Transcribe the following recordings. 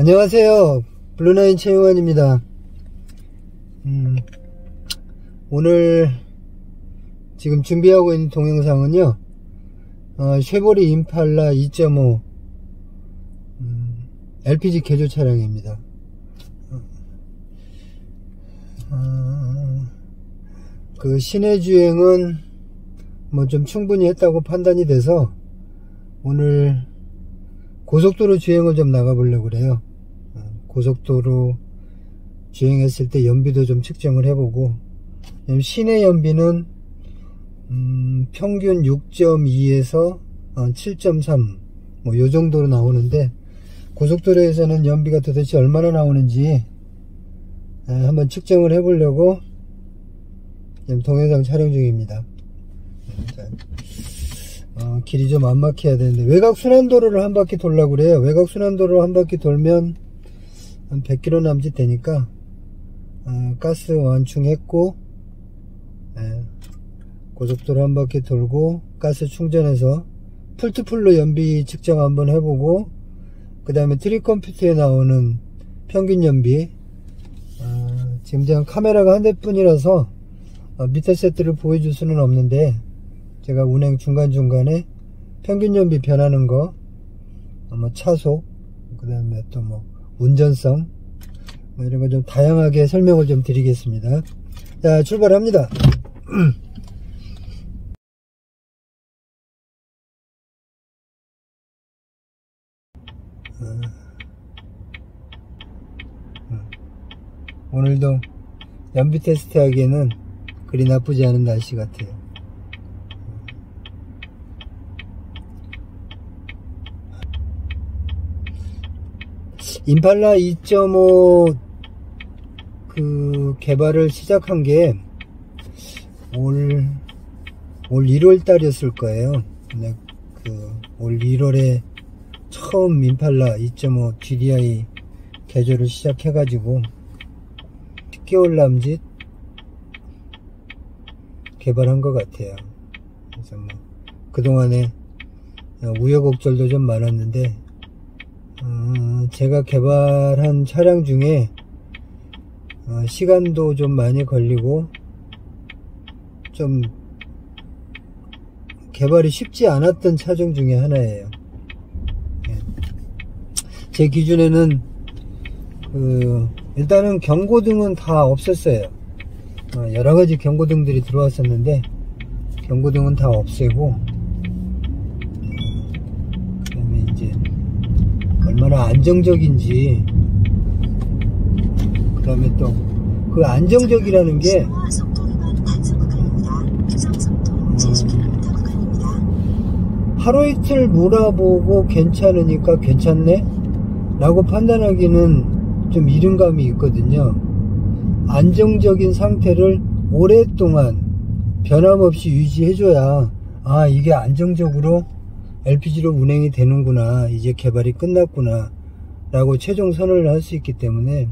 안녕하세요. 블루나인 최용환입니다. 오늘 지금 준비하고 있는 동영상은요, 쉐보리 임팔라 2.5 LPG 개조 차량입니다. 그 시내 주행은 뭐 좀 충분히 했다고 판단이 돼서 오늘 고속도로 주행을 좀 나가보려고 그래요. 고속도로 주행했을 때 연비도 좀 측정을 해보고, 시내 연비는 평균 6.2에서 7.3 뭐 요 정도로 나오는데, 고속도로에서는 연비가 도대체 얼마나 나오는지 한번 측정을 해보려고 지금 동영상 촬영 중입니다. 길이 좀 안 막혀야 되는데, 외곽 순환도로를 한 바퀴 돌려고 그래요. 외곽 순환도로 한 바퀴 돌면 한 100km 남짓 되니까 가스 완충했고, 고속도로 한 바퀴 돌고 가스 충전해서 풀투풀로 연비 측정 한번 해보고, 그 다음에 트립 컴퓨터에 나오는 평균 연비, 지금 그냥 카메라가 한 대뿐이라서 미터 세트를 보여줄 수는 없는데, 제가 운행 중간중간에 평균 연비 변하는 거, 뭐 차속, 그 다음에 또 뭐 운전성, 뭐 이런 거 좀 다양하게 설명을 좀 드리겠습니다. 자, 출발합니다. 오늘도 연비 테스트 하기에는 그리 나쁘지 않은 날씨 같아요. 임팔라 2.5 그 개발을 시작한 게 올 1월 달이었을 거예요. 근데 올 1월에 처음 임팔라 2.5 GDI 개조를 시작해가지고 10개월 남짓 개발한 것 같아요. 그래서 뭐 그동안에 우여곡절도 좀 많았는데, 제가 개발한 차량 중에 시간도 좀 많이 걸리고 좀 개발이 쉽지 않았던 차종 중에 하나예요. 제 기준에는 일단은 경고등은 다 없었어요. 여러가지 경고등들이 들어왔었는데 경고등은 다 없애고, 그 다음에 이제 얼마나 안정적인지, 그 다음에 또 그 안정적이라는 게 하루 이틀 몰아보고 괜찮으니까 괜찮네 라고 판단하기는 좀 이른 감이 있거든요. 안정적인 상태를 오랫동안 변함없이 유지해줘야, 이게 안정적으로 LPG로 운행이 되는구나, 이제 개발이 끝났구나 라고 최종 선언을 할 수 있기 때문에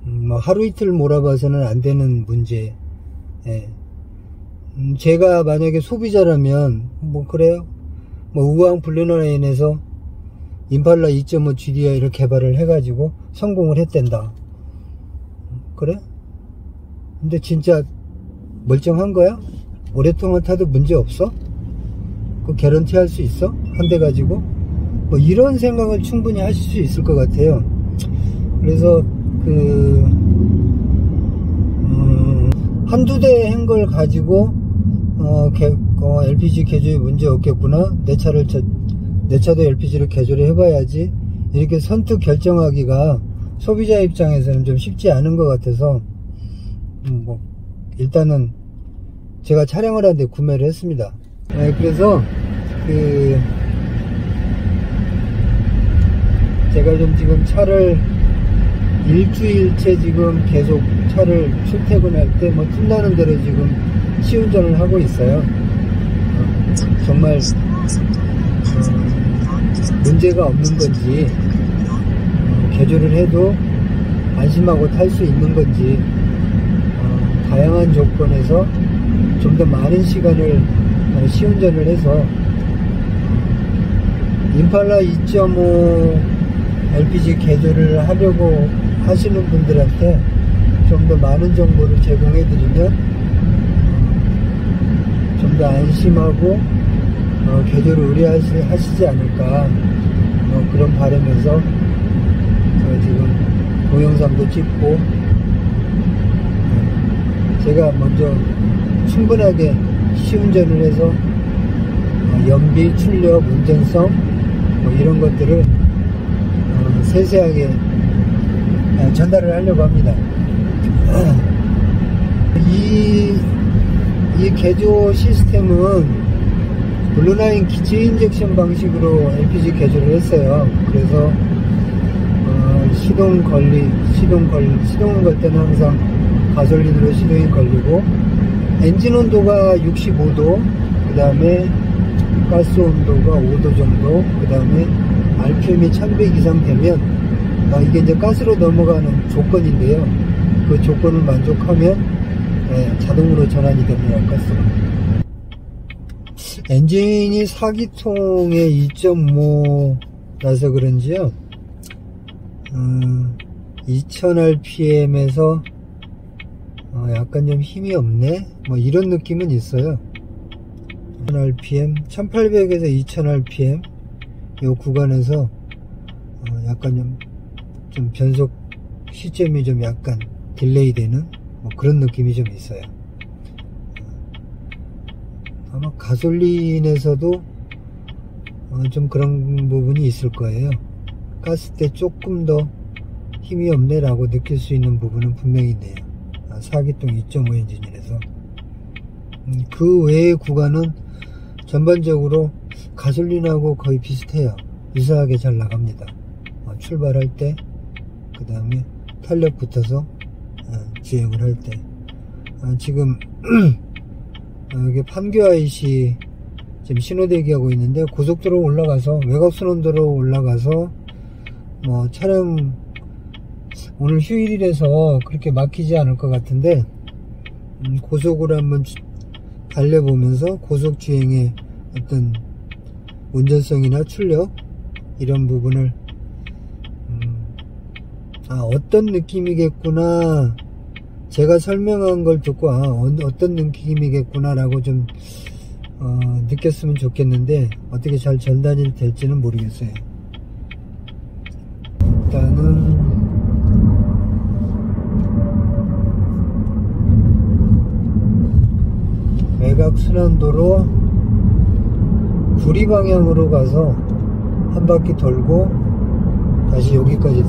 뭐 하루 이틀 몰아봐서는 안 되는 문제. 제가 만약에 소비자라면 뭐 그래요, 뭐 우왕 블루나인에서 임팔라 2.5 GDI를 개발을 해가지고 성공을 했댄다, 그래? 근데 진짜 멀쩡한 거야? 오랫동안 타도 문제 없어? 그 개런티 할 수 있어? 한 대 가지고? 뭐 이런 생각을 충분히 하실 수 있을 것 같아요. 그래서 한두 대 한 걸 가지고 LPG 개조에 문제 없겠구나, 내 차도 LPG로 개조를 해봐야지, 이렇게 선뜻 결정하기가 소비자 입장에서는 좀 쉽지 않은 것 같아서 뭐 일단은 제가 차량을 한 대 구매를 했습니다. 그래서 제가 좀 지금 차를 일주일째 지금 계속 차를 출퇴근할 때 뭐 틈나는 대로 지금 시운전을 하고 있어요. 정말 문제가 없는 건지, 개조를 해도 안심하고 탈 수 있는 건지, 다양한 조건에서 좀 더 많은 시간을 시운전을 해서 임팔라 2.5 LPG 개조를 하려고 하시는 분들한테 좀 더 많은 정보를 제공해 드리면 좀 더 안심하고 개조를 의뢰하시지 않을까 그런 바람에서 지금 동영상도 찍고 제가 먼저 충분하게 시운전을 해서 연비, 출력, 운전성 이런 것들을 세세하게 전달을 하려고 합니다. 이 개조 시스템은 블루라인 기체 인젝션 방식으로 LPG 개조를 했어요. 그래서 시동은 걸 때는 항상 가솔린으로 시동이 걸리고, 엔진 온도가 65도, 그 다음에 가스 온도가 5도 정도, 그 다음에 RPM이 1100 이상 되면 이게 이제 가스로 넘어가는 조건인데요. 그 조건을 만족하면 자동으로 전환이 됩니다. 가스로. 엔진이 4기통에 2.5라서 그런지요, 2000rpm에서 약간 좀 힘이 없네 뭐 이런 느낌은 있어요. 1000rpm 1800에서 2000rpm 이 구간에서 약간 좀 변속 시점이 좀 약간 딜레이 되는 뭐 그런 느낌이 좀 있어요. 아마 가솔린에서도 좀 그런 부분이 있을 거예요. 가스 때 조금 더 힘이 없네 라고 느낄 수 있는 부분은 분명히 있네요. 4기통 2.5 엔진이라서. 그 외의 구간은 전반적으로 가솔린하고 거의 비슷해요. 유사하게 잘 나갑니다. 출발할 때, 그 다음에 탄력 붙어서 주행을 할 때. 지금 여기 판교 IC 지금 신호대기하고 있는데, 고속도로 올라가서 외곽순환도로 올라가서 뭐 차량 오늘 휴일이라서 그렇게 막히지 않을 것 같은데, 고속으로 한번 달려보면서 고속 주행의 어떤 운전성이나 출력 이런 부분을 어떤 느낌이겠구나, 제가 설명한 걸 듣고 어떤 느낌이겠구나 라고 좀 느꼈으면 좋겠는데, 어떻게 잘 전달이 될지는 모르겠어요. 일단은 외곽순환도로 구리 방향으로 가서 한 바퀴 돌고 다시 여기까지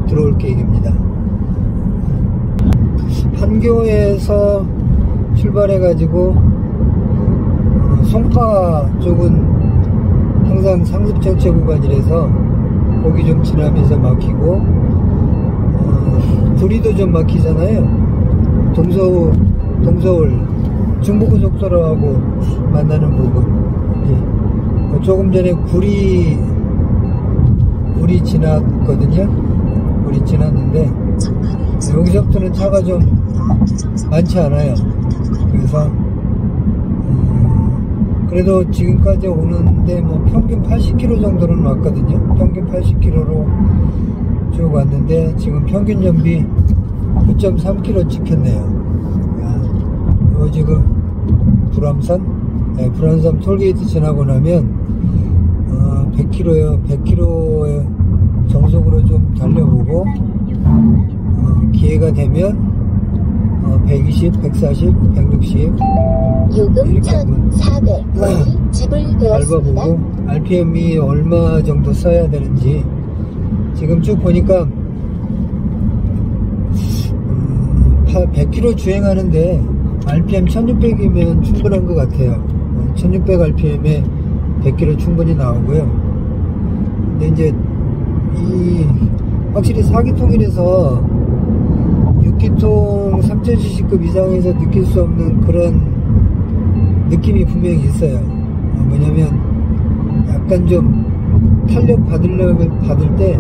들어올 계획입니다. 판교에서 출발해 가지고 송파 쪽은 항상 상습 정체 구간이라서 거기 좀 지나면서 막히고, 구리도 좀 막히잖아요. 동서울 중부고속도로하고 만나는 부분. 조금 전에 구리 지났거든요. 구리 지났는데 여기서부터는 차가 좀 많지 않아요. 그래서 그래도 지금까지 오는데 뭐 평균 80km 정도는 왔거든요. 평균 80km로 쭉 왔는데 지금 평균 연비 9.3km 찍혔네요. 요 지금 불안산 톨게이트 지나고 나면 100km의 정속으로 좀 달려보고, 기회가 되면 120, 140, 160 요금 1,400원 지불되었습니다. 밟아보고 RPM이 얼마 정도 써야 되는지 지금 쭉 보니까 100km 주행하는데 RPM 1600이면 충분한 것 같아요. 1600 RPM에 100km 충분히 나오고요. 근데 이제 확실히 4기통이라서 6기통 3000cc급 이상에서 느낄 수 없는 그런 느낌이 분명히 있어요. 뭐냐면 약간 좀 탄력 받을 때,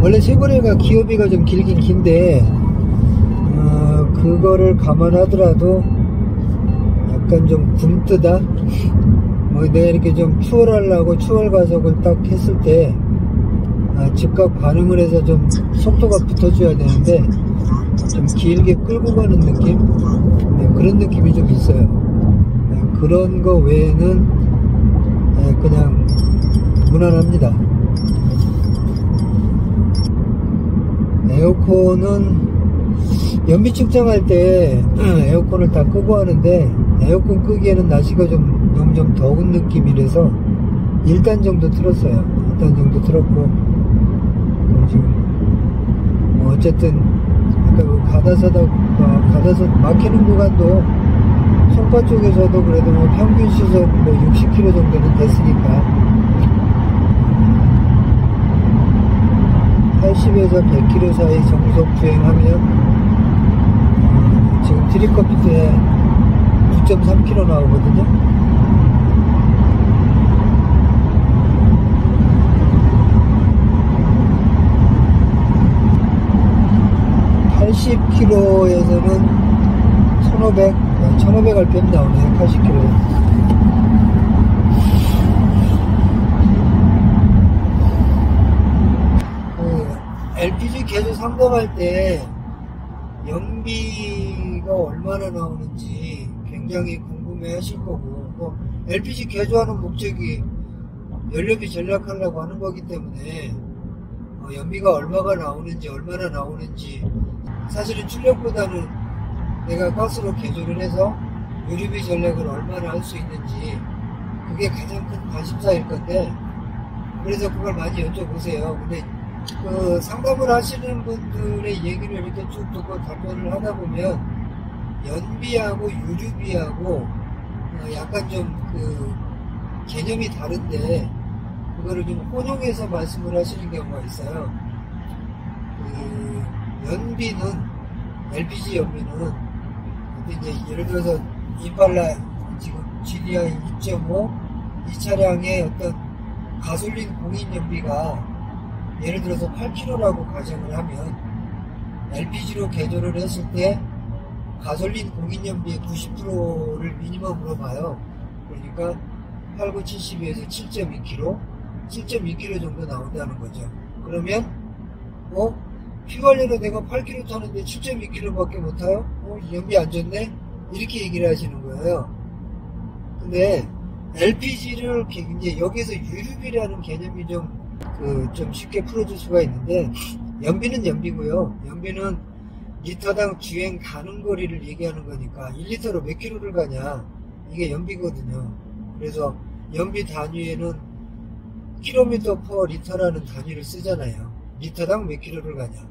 원래 쉐보레가 기어비가 좀 길긴 긴데 그거를 감안하더라도 약간 좀 굼뜨다 뭐 내가 이렇게 좀 추월하려고 추월 가속을 딱 했을 때 즉각 반응을 해서 좀 속도가 붙어줘야 되는데 좀 길게 끌고 가는 느낌? 그런 느낌이 좀 있어요. 그런 거 외에는 그냥 무난합니다. 에어컨은 연비 측정할 때 에어컨을 다 끄고 하는데 에어컨 끄기에는 날씨가 너무 좀 더운 느낌이라서 1단 정도 틀었어요. 1단 정도 틀었고 지금 어쨌든 가다서도 막히는 구간도 송파 쪽에서도 그래도 평균 시속 60km 정도는 됐으니까 80에서 100km 사이 정속 주행하면 지금 트리컴퓨터에 9.3km 나오거든요. (80km에서는) 1500 RPM 나오네요. 80km에. LPG 개조 상담할 때 연비가 얼마나 나오는지 굉장히 궁금해 하실 거고, LPG 개조하는 목적이 연료비 절약하려고 하는 거기 때문에 연비가 얼마가 나오는지 얼마나 나오는지, 사실은 출력보다는 내가 가스로 개조를 해서 유류비 전략을 얼마나 할 수 있는지 그게 가장 큰 관심사일 건데, 그래서 그걸 많이 여쭤보세요. 근데 그 상담을 하시는 분들의 얘기를 이렇게 쭉 듣고 답변을 하다 보면 연비하고 유류비하고 약간 좀 그 개념이 다른데 그거를 좀 혼용해서 말씀을 하시는 경우가 있어요. 그 연비는, LPG 연비는 이제 예를 들어서 임팔라 지금 GDI 2.5 이 차량의 어떤 가솔린 공인 연비가 예를 들어서 8km라고 가정을 하면 LPG로 개조를 했을 때 가솔린 공인 연비의 90%를 미니멈으로 봐요. 그러니까 8, 9, 72에서 7.2km 7.2km 정도 나온다는 거죠. 그러면 휘발유로 내가 8km 타는데 7.2km 밖에 못 타요? 연비 안 좋네? 이렇게 얘기를 하시는 거예요. 근데 LPG를 이제 여기서 유류비라는 개념이 좀 쉽게 풀어줄 수가 있는데, 연비는 연비고요. 연비는 리터당 주행 가는 거리를 얘기하는 거니까 1리터로 몇 킬로를 가냐, 이게 연비거든요. 그래서 연비 단위에는 킬로미터 퍼 리터라는 단위를 쓰잖아요. 리터당 몇 킬로를 가냐.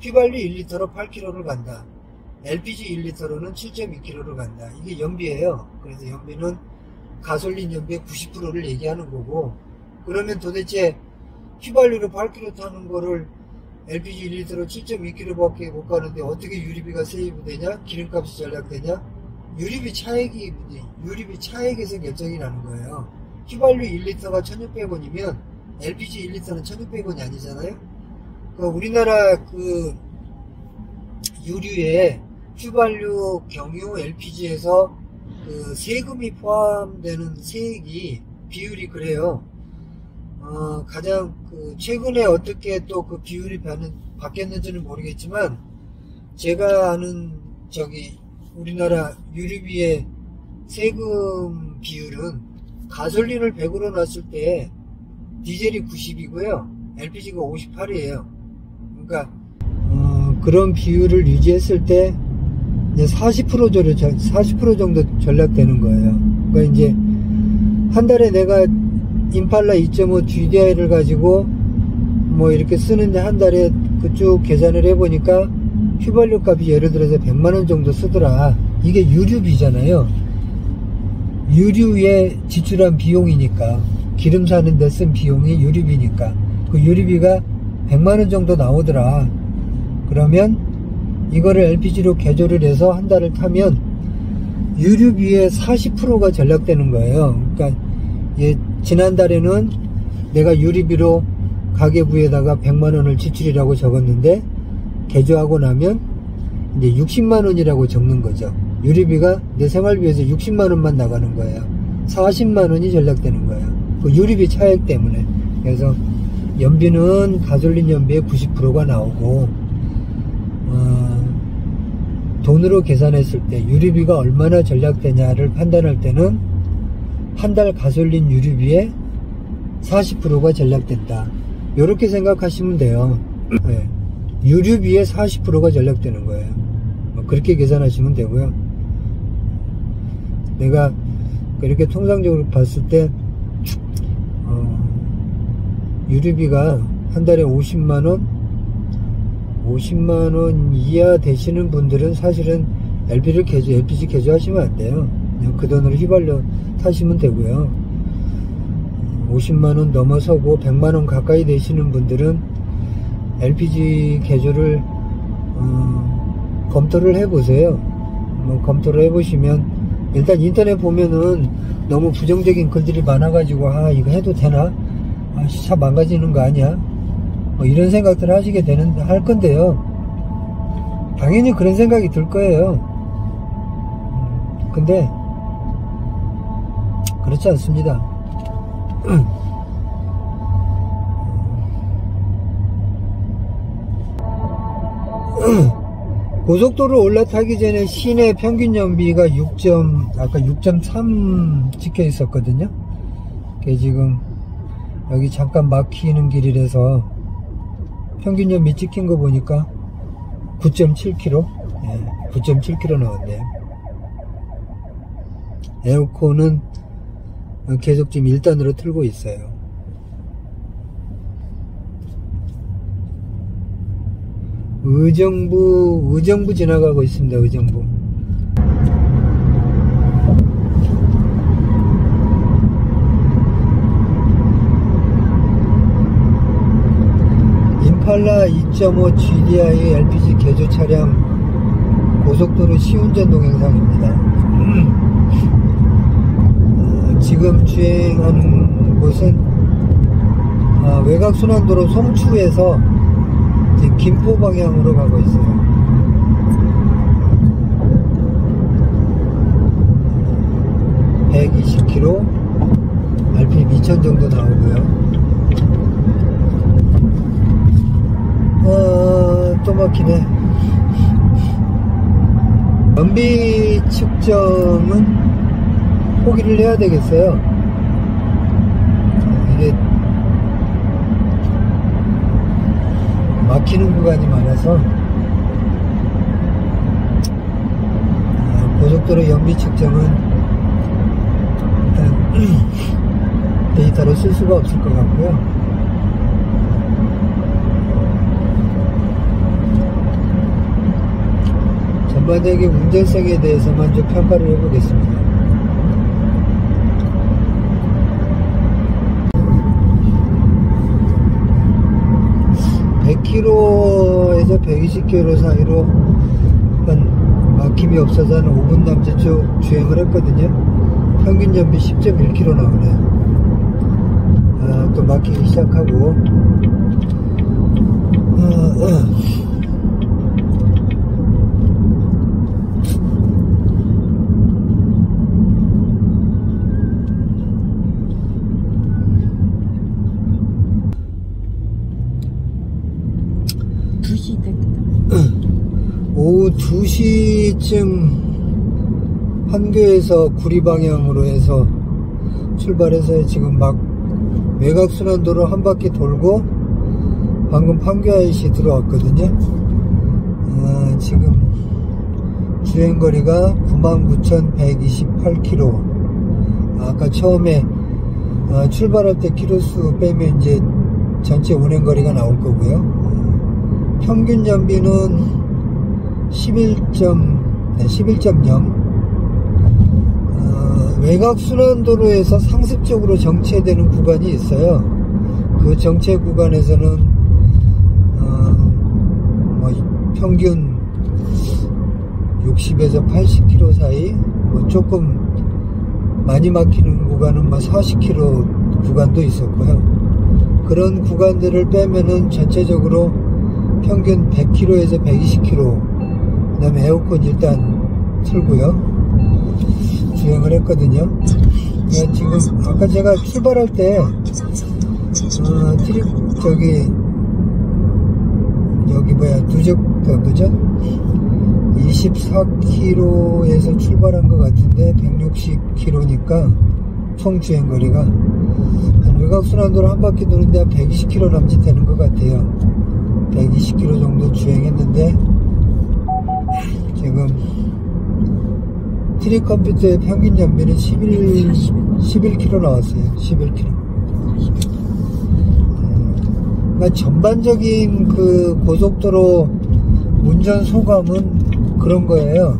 휘발유 1리터로 8킬로를 간다. LPG 1리터로는 7.2킬로를 간다. 이게 연비예요. 그래서 연비는 가솔린 연비의 90%를 얘기하는 거고, 그러면 도대체 휘발유로 8km 타는 거를 LPG 1리터로 7.2km 밖에 못 가는데 어떻게 유류비가 세이브 되냐? 기름값이 절약되냐? 유류비 차액에서 결정이 나는 거예요. 휘발유 1리터가 1600원이면 LPG 1리터는 1600원이 아니잖아요? 우리나라 유류에 휘발유, 경유, LPG에서 세금이 포함되는 세액이 비율이 그래요. 가장 최근에 어떻게 또 그 비율이 바뀌었는지는 모르겠지만, 제가 아는 우리나라 유류비의 세금 비율은 가솔린을 100으로 놨을 때 디젤이 90이고요 LPG가 58이에요. 그러니까 그런 비율을 유지했을 때 이제 40% 정도 전략되는 거예요. 그러니까 이제 한 달에 내가 임팔라 2.5 GDI를 가지고 이렇게 쓰는데 한 달에 그쪽 계산을 해보니까 휘발유 값이 예를 들어서 100만원 정도 쓰더라. 이게 유류비잖아요. 유류에 지출한 비용이니까, 기름 사는데 쓴 비용이 유류비니까 그 유류비가 100만원 정도 나오더라. 그러면 이거를 LPG로 개조를 해서 한 달을 타면 유류비의 40%가 전략되는 거예요. 그러니까 지난달에는 내가 유류비로 가계부에다가 100만원을 지출이라고 적었는데, 개조하고 나면 이제 60만원이라고 적는 거죠. 유류비가 내 생활비에서 60만원만 나가는 거예요. 40만원이 전략되는 거예요. 그 유리비 차액 때문에. 그래서 연비는 가솔린 연비의 90%가 나오고, 돈으로 계산했을 때 유리비가 얼마나 전략되냐를 판단할 때는 한 달 가솔린 유리비의 40%가 전략된다. 이렇게 생각하시면 돼요. 네. 유류비의 40%가 전략되는 거예요. 그렇게 계산하시면 되고요. 내가 이렇게 통상적으로 봤을 때 유류비가 한 달에 50만원 이하 되시는 분들은 사실은 LPG 개조하시면 안 돼요. 그냥 그 돈으로 휘발유 타시면 되고요. 50만원 넘어서고 100만원 가까이 되시는 분들은 LPG 개조를 검토를 해보세요. 검토를 해보시면 일단 인터넷 보면은 너무 부정적인 글들이 많아가지고 이거 해도 되나? 차 망가지는 거 아니야? 이런 생각들을 할 건데요. 당연히 그런 생각이 들 거예요. 근데 그렇지 않습니다. 고속도로 올라타기 전에 시내 평균 연비가 아까 6.3 찍혀 있었거든요. 그게 지금 여기 잠깐 막히는 길이라서 평균 연비 찍힌 거 보니까 9.7km? 네, 9.7km 나왔네요. 에어컨은 계속 지금 1단으로 틀고 있어요. 의정부 지나가고 있습니다. 의정부. 임팔라 2.5 GDI LPG 개조 차량 고속도로 시운전 동영상입니다. 지금 주행하는 곳은 외곽순환도로 송추에서 지금 김포 방향으로 가고 있어요. (120km) RPM 2000 정도 나오고요. 또 막히네. 연비 측정은 포기를 해야 되겠어요. 이게 막히는 구간이 많아서 고속도로 연비 측정은 일단 데이터로 쓸 수가 없을 것 같고요. 전반적인 운전성에 대해서만 좀 평가를 해보겠습니다. 100km에서 120km 사이로 막힘이 없어서 한 5분 남짓 주행을 했거든요. 평균 연비 10.1km 나오네요. 또 막히기 시작하고 오후 2시쯤 판교에서 구리 방향으로 해서 출발해서 지금 막 외곽순환도로 한 바퀴 돌고 방금 판교 IC 들어왔거든요. 지금 주행거리가 99,128km. 아까 처음에 출발할 때 키로수 빼면 이제 전체 운행거리가 나올 거고요. 평균 연비는 11.0. 외곽순환도로에서 상습적으로 정체되는 구간이 있어요. 그 정체 구간에서는 평균 60에서 80km 사이, 조금 많이 막히는 구간은 40km 구간도 있었고요. 그런 구간들을 빼면은 전체적으로 평균 100km에서 120km, 그 다음에 에어컨 일단 틀고요 주행을 했거든요. 지금 아까 제가 출발할 때 여기 뭐야 뭐죠? 24km에서 출발한 것 같은데 160km니까 총 주행거리가 한 외곽순환도로 한 바퀴 도는데 한 120km 남짓 되는 것 같아요. 120km 정도 주행했는데 지금 트릭 컴퓨터의 평균 연비는 11km 나왔어요. 11km. 그러니까 전반적인 그 고속도로 운전 소감은 그런 거예요.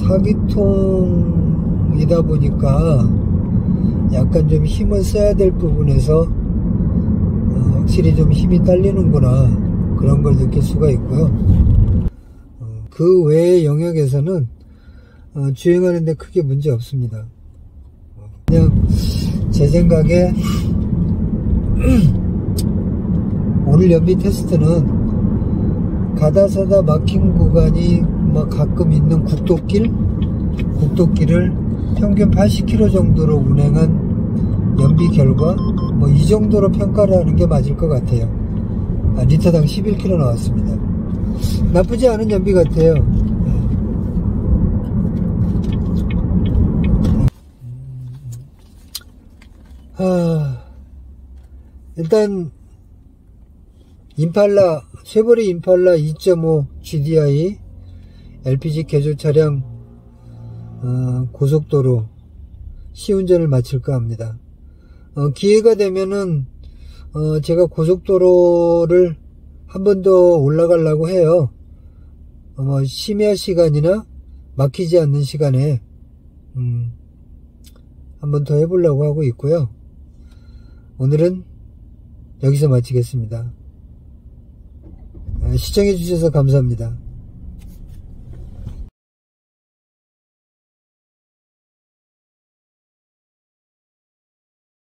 사기통이다 보니까 약간 좀 힘을 써야 될 부분에서 확실히 좀 힘이 딸리는구나, 그런 걸 느낄 수가 있고요. 그 외의 영역에서는 주행하는데 크게 문제 없습니다. 그냥 제 생각에 오늘 연비 테스트는 가다서다 막힌 구간이 가끔 있는 국도길을 평균 80km 정도로 운행한 연비 결과 이 정도로 평가를 하는 게 맞을 것 같아요. 리터당 11km 나왔습니다. 나쁘지 않은 연비 같아요. 일단 쉐보레 임팔라 2.5 GDI LPG 개조 차량 고속도로 시운전을 마칠까 합니다. 기회가 되면은 제가 고속도로를 한 번 더 올라가려고 해요. 심야 시간이나 막히지 않는 시간에 한 번 더 해보려고 하고 있고요. 오늘은 여기서 마치겠습니다. 시청해 주셔서 감사합니다.